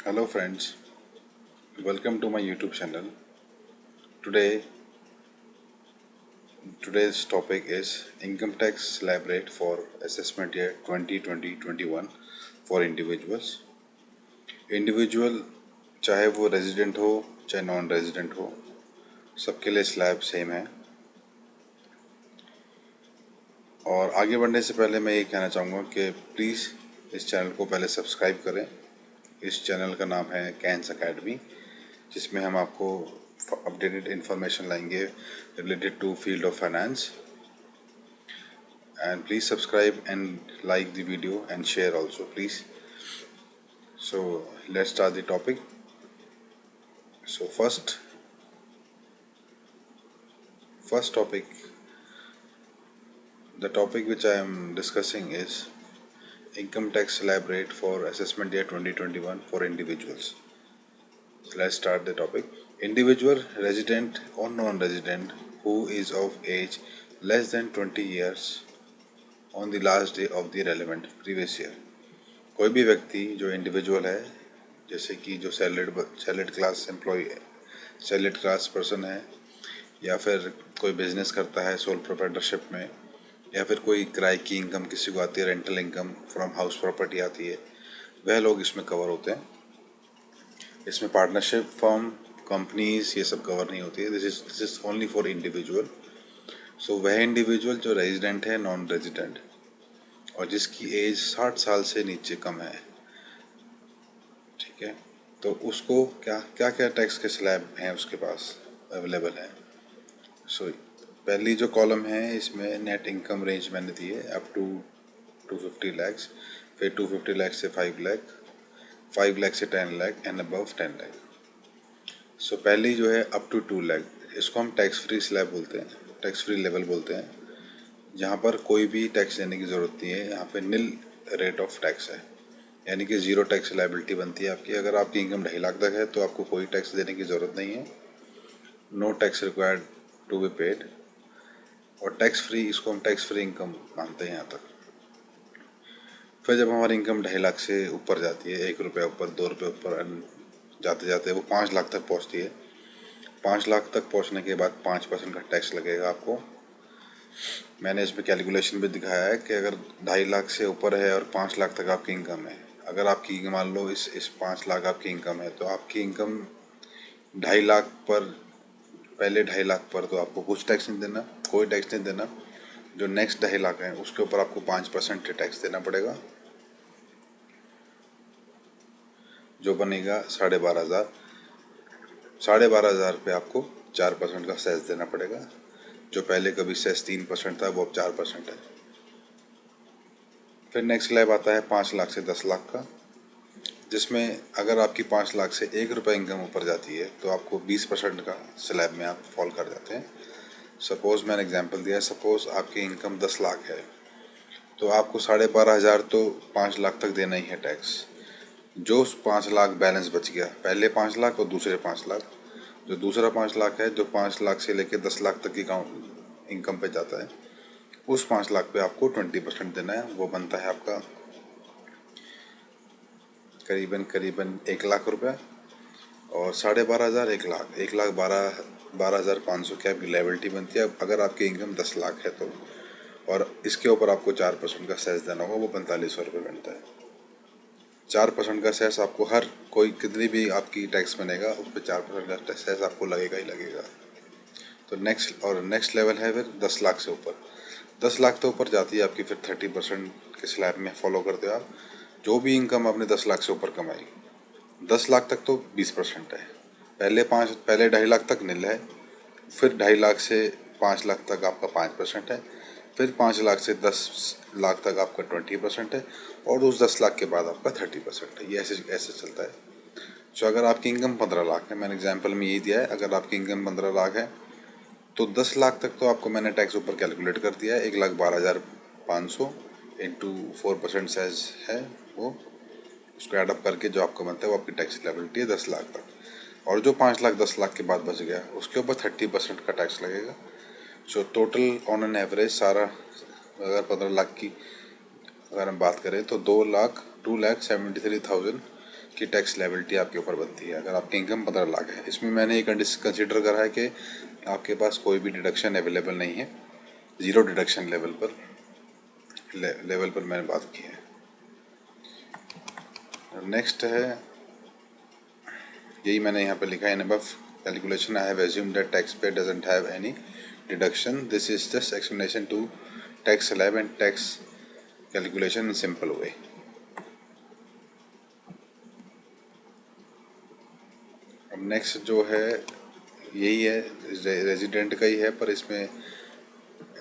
Hello friends, welcome to my YouTube channel. Today today's topic is income tax slab rate for assessment year 2020-21 for individuals. Individual चाहे वो resident हो चाहे non resident हो, सबके लिए slab same है। और आगे बढ़ने से पहले मैं ये कहना चाहूँगा कि प्लीज़ इस चैनल को पहले सब्सक्राइब करें। इस चैनल का नाम है कैंस अकेडमी, जिसमें हम आपको अपडेटेड इन्फॉर्मेशन लाएंगे related to field of finance. And please subscribe and like the video and share also, please. So let's start the topic. So first topic, the topic which I am discussing is income tax slab rate for assessment year 2021 for individuals. So let's start the topic. Individual, resident or non-resident who is of age less than 20 years on the last day of the relevant previous year. कोई भी व्यक्ति जो individual है, जैसे कि जो salaried class employ है, salaried class person है, या फिर कोई बिजनेस करता है सोल प्रोप्राइटरशिप में, या फिर कोई किराए की इनकम किसी को आती है, rental income from house property आती है, वह लोग इसमें कवर होते हैं। इसमें पार्टनरशिप फर्म, कंपनीज ये सब कवर नहीं होती है। This is only for individual. So वह इंडिविजुअल जो रेजिडेंट है, नॉन रेजिडेंट, और जिसकी एज 60 साल से नीचे कम है, ठीक है, तो उसको क्या क्या क्या टैक्स के स्लैब हैं उसके पास अवेलेबल है। सो पहली जो कॉलम है इसमें नेट इनकम रेंज मैंने दी है अप टू 250 लैक्स, फिर 250 लाख से 5 लाख, 5 लाख से 10 लाख एंड अबव 10 लाख। सो पहली जो है अप टू 2 लाख, इसको हम टैक्स फ्री स्लैब बोलते हैं, टैक्स फ्री लेवल बोलते हैं, जहाँ पर कोई भी टैक्स देने की ज़रूरत नहीं है। यहाँ पे निल रेट ऑफ टैक्स है, यानी कि ज़ीरो टैक्स लायबिलिटी बनती है आपकी। अगर आपकी इनकम 2.5 लाख तक है तो आपको कोई टैक्स देने की ज़रूरत नहीं है। No tax required to be paid. और टैक्स फ्री, इसको हम टैक्स फ्री इनकम मानते हैं यहाँ तक। फिर जब हमारी इनकम 2.5 लाख से ऊपर जाती है, 1 रुपया ऊपर, 2 रुपये ऊपर, जाते जाते वो 5 लाख तक पहुँचती है। 5 लाख तक पहुँचने के बाद 5% का टैक्स लगेगा आपको। मैंने इसमें कैलकुलेशन भी दिखाया है कि अगर 2.5 लाख से ऊपर है और 5 लाख तक आपकी इनकम है, अगर आपकी मान लो इस 5 लाख आपकी इनकम है, तो आपकी इनकम 2.5 लाख पर, पहले 2.5 लाख पर तो आपको कुछ टैक्स नहीं देना, कोई टैक्स नहीं देना। जो नेक्स्ट 2.5 लाख है उसके ऊपर आपको 5% टैक्स देना पड़ेगा, जो बनेगा 12,500। 12,500 पे आपको 4% का सेस देना पड़ेगा। जो पहले कभी सेस 3% था वो अब 4% है। फिर नेक्स्ट स्लैब आता है 5 लाख से 10 लाख का, जिसमें अगर आपकी 5 लाख से 1 रुपये इनकम ऊपर जाती है तो आपको 20% का स्लैब में आप फॉल कर जाते हैं। सपोज़ मैंने एग्जांपल दिया है, सपोज़ आपकी इनकम 10 लाख है तो आपको 12,500 तो 5 लाख तक देना ही है टैक्स। जो 5 लाख बैलेंस बच गया, पहले 5 लाख और दूसरे 5 लाख, जो दूसरा 5 लाख है, जो 5 लाख से लेकर 10 लाख तक की इनकम पे जाता है, उस 5 लाख पे आपको 20% देना है। वो बनता है आपका करीबन 1 लाख रुपया। और 12,500, 1,12,500 की आपकी लायबिलिटी बनती है अगर आपकी इनकम 10 लाख है तो। और इसके ऊपर आपको 4% का सेस देना होगा, वो 4500 रुपये बनता है। 4% का सेस आपको हर कोई कितनी भी आपकी टैक्स बनेगा उस पर 4% का सेस आपको लगेगा ही लगेगा। तो नेक्स्ट लेवल है फिर 10 लाख से ऊपर। 10 लाख से ऊपर जाती है आपकी, फिर 30% के स्लैब में फॉलो करते हो आप। जो भी इनकम आपने 10 लाख से ऊपर कमाई, 10 लाख तक तो 20% है। पहले 2.5 लाख तक निल है, फिर 2.5 लाख से 5 लाख तक आपका 5% है, फिर 5 लाख से 10 लाख तक आपका 20% है, और उस 10 लाख के बाद आपका 30% है। ये ऐसे ऐसे चलता है। सो अगर आपकी इनकम 15 लाख है, मैंने एग्जाम्पल में यही दिया है, अगर आपकी इनकम 15 लाख है तो 10 लाख तक तो आपको मैंने टैक्स ऊपर कैलकुलेट कर दिया है। 1,12,500 इंटू 4% सेज है, वो उसको एडअप करके जो आपको बनता है वो आपकी टैक्स लायबिलिटी है 10 लाख तक। और जो 5 लाख 10 लाख के बाद बच गया उसके ऊपर 30% का टैक्स लगेगा। So total on an average सारा, अगर 15 लाख की अगर हम बात करें तो 2,73,000 की टैक्स लायबिलिटी आपके ऊपर बनती है अगर आपकी इनकम 15 लाख है। इसमें मैंने ये कंसिडर करा है कि आपके पास कोई भी डिडक्शन अवेलेबल नहीं है, ज़ीरो डिडक्शन लेवल पर मैंने बात की है। नेक्स्ट है, यही मैंने यहाँ पे लिखा है, in above calculation I have assumed that tax payer doesn't have any deduction, this is just explanation to tax slab and tax calculation in simple way. अब नेक्स्ट जो है यही है, रेजिडेंट का ही है, पर इसमें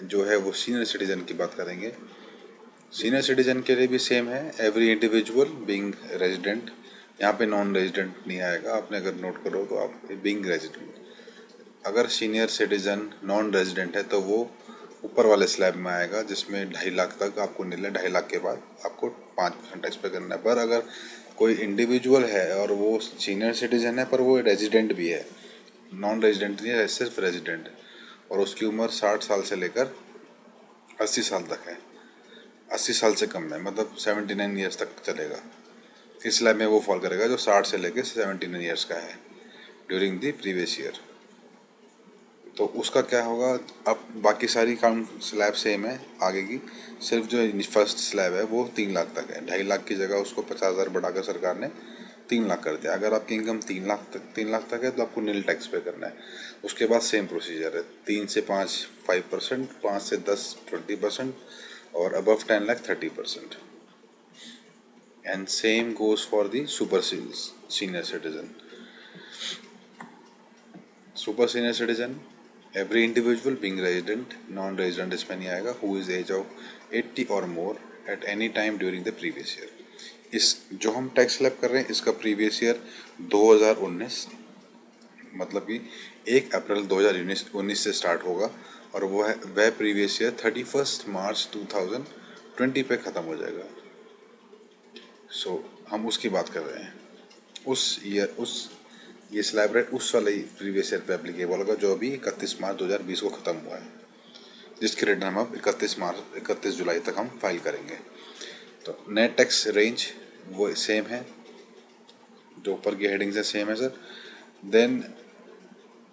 जो है वो सीनियर सिटीजन की बात करेंगे। सीनियर सिटीजन के लिए भी सेम है, एवरी इंडिविजुअल बीइंग रेजिडेंट, यहाँ पे नॉन रेजिडेंट नहीं आएगा, आपने अगर नोट करो तो आप बीइंग रेजिडेंट। अगर सीनियर सिटीजन नॉन रेजिडेंट है तो वो ऊपर वाले स्लैब में आएगा जिसमें 2.5 लाख तक आपको मिले, 2.5 लाख के बाद आपको 5% टैक्स पे करना है। पर अगर कोई इंडिविजुअल है और वो सीनियर सिटीजन है पर वो रेजिडेंट भी है, नॉन रेजिडेंट नहीं है, सिर्फ रेजिडेंट, और उसकी उम्र 60 साल से लेकर 80 साल तक है, 80 साल से कम है, मतलब 79 ईयर्स तक चलेगा, इस स्लैब में वो फॉल करेगा जो 60 से लेकर 79 ईयर्स का है ड्यूरिंग द प्रीवियस ईयर। तो उसका क्या होगा, अब बाकी सारी काउंट स्लैब सेम है आगे की, सिर्फ जो फर्स्ट स्लैब है वो 3 लाख तक है, 2.5 लाख की जगह उसको 50,000 बढ़ाकर सरकार ने 3 लाख कर दिया। अगर आपकी इनकम 3 लाख तक है तो आपको नील टैक्स पे करना है। उसके बाद सेम प्रोसीजर है, 3 से 5 5%, 5 से 10 20%, और above 10 lakh 30%। And same goes for the super senior citizen. Super senior citizen, every individual being resident, non resident इसमें नहीं आएगा, हु इज एज ऑफ 80 और more at any time during the previous year. इस जो हम टैक्स स्लैब कर रहे हैं इसका प्रीवियस ईयर 2019, मतलब कि 1 अप्रैल 2019 से स्टार्ट होगा, और वह प्रीवियस ईयर 31 मार्च 2020 पे ख़त्म हो जाएगा। हम उसकी बात कर रहे हैं, उस ईयर ये स्लैब रेट उस वाले प्रीवियस ईयर पे एप्लीकेबल होगा जो अभी 31 मार्च 2020 को ख़त्म हुआ है, जिसके रिटर्न हम अब 31 जुलाई तक हम फाइल करेंगे। तो नेट टैक्स रेंज वो सेम है, जो ऊपर की हेडिंग से सेम है सर। देन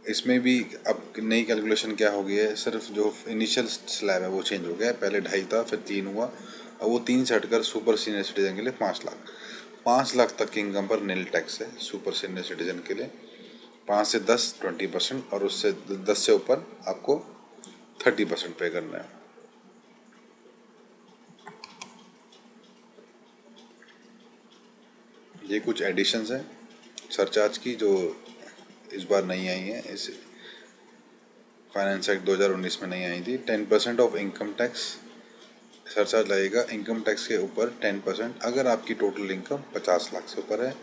इसमें भी अब नई कैलकुलेशन क्या हो गई है, सिर्फ जो इनिशियल स्लैब है वो चेंज हो गया है, पहले 2.5 था फिर 3 हुआ, अब वो 3 से हटकर सुपर सीनियर सिटीजन के लिए 5 लाख, 5 लाख तक की इनकम पर नील टैक्स है सुपर सीनियर सिटीजन के लिए। 5 से 10 20%, और उससे 10 से ऊपर आपको 30% पे करना है। ये कुछ एडिशंस हैं सरचार्ज की जो इस बार नहीं आई है, इस फाइनेंस एक्ट 2019 में नहीं आई थी। 10% ऑफ इनकम टैक्स सरचार्ज लगेगा इनकम टैक्स के ऊपर 10%, अगर आपकी टोटल इनकम 50 लाख से ऊपर है,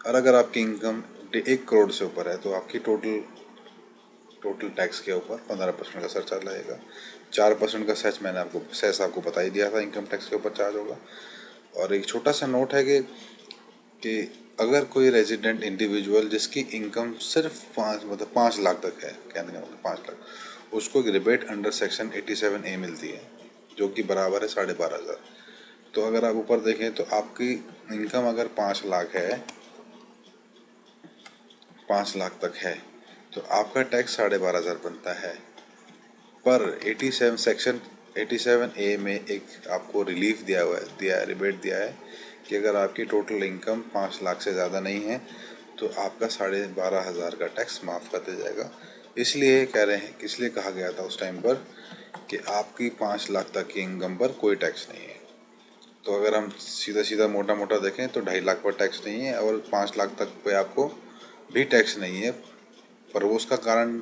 और अगर आपकी इनकम 1 करोड़ से ऊपर है तो आपकी टोटल टैक्स के ऊपर 15% का सरचार्ज लगेगा। 4% का सेस आपको बता ही दिया था, इनकम टैक्स के ऊपर चार्ज होगा। और एक छोटा सा नोट है कि अगर कोई रेजिडेंट इंडिविजुअल जिसकी इनकम सिर्फ 5 लाख तक है, कहने का मतलब 5 लाख, उसको रिबेट अंडर सेक्शन 87A मिलती है जो कि बराबर है 12,500। तो अगर आप ऊपर देखें तो आपकी इनकम अगर 5 लाख है, 5 लाख तक है, तो आपका टैक्स 12,500 बनता है। पर 87 सेक्शन 87A में एक आपको रिलीफ रिबेट दिया है कि अगर आपकी टोटल इनकम 5 लाख से ज़्यादा नहीं है तो आपका 12,500 का टैक्स माफ़ कर दिया जाएगा। इसलिए कहा गया था उस टाइम पर कि आपकी 5 लाख तक की इनकम पर कोई टैक्स नहीं है। तो अगर हम सीधा सीधा मोटा मोटा देखें तो 2.5 लाख पर टैक्स नहीं है, और 5 लाख तक पे आपको भी टैक्स नहीं है, पर वो उसका कारण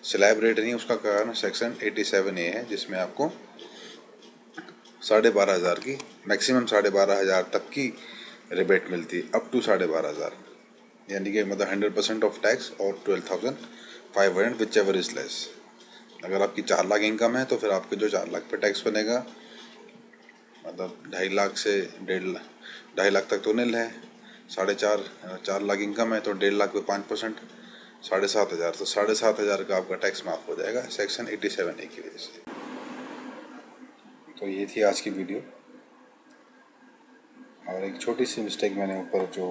स्लैब रेट नहीं, उसका कारण सेक्शन 87A है जिसमें आपको 12,500 की मैक्सिमम 12,500 तक की रिबेट मिलती है, अप टू 12,500, यानी कि मतलब 100% ऑफ टैक्स और 12,500 विच एवर इज लेस। अगर आपकी 4 लाख इनकम है तो फिर आपके जो 4 लाख पे टैक्स बनेगा, मतलब 2.5 लाख से 2.5 लाख तक तो निल है, 4 लाख इनकम है तो 1.5 लाख पे 5%, 7,500, तो 7,500 का आपका टैक्स माफ हो जाएगा सेक्शन 87A की वजह से। तो ये थी आज की वीडियो। और एक छोटी सी मिस्टेक मैंने ऊपर जो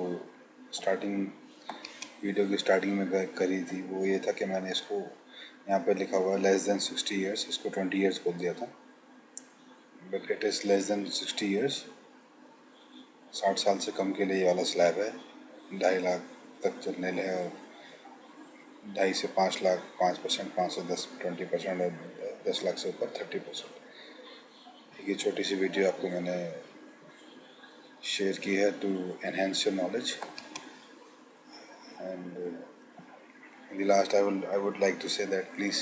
स्टार्टिंग वीडियो की स्टार्टिंग में करी थी, वो ये था कि मैंने इसको यहाँ पे लिखा हुआ लेस देन 60 ईयर्स, इसको 20 ईयर्स बोल दिया था, but it is less than 60 years. 60 साल से कम के लिए ये वाला स्लैब है। 2.5 लाख तक चलने है, और 2.5 से 5 लाख 5%, 5 से 10 20%, और 10 लाख से ऊपर 30%। ये छोटी सी वीडियो आपको मैंने शेयर की है to enhance your knowledge. And in the last, I would like to say that please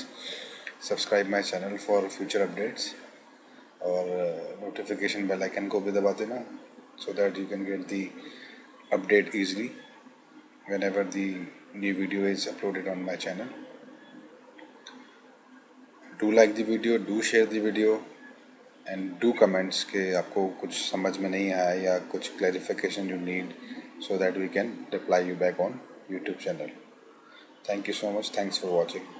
subscribe my channel for future updates, और notification bell icon को भी दबा देना, so that you can get the update easily whenever the new video is uploaded on my channel. Do like the video, do share the video, and do comments कि आपको कुछ समझ में नहीं आया या कुछ clarification you need, so that we can reply you back on YouTube channel. Thank you so much. Thanks for watching.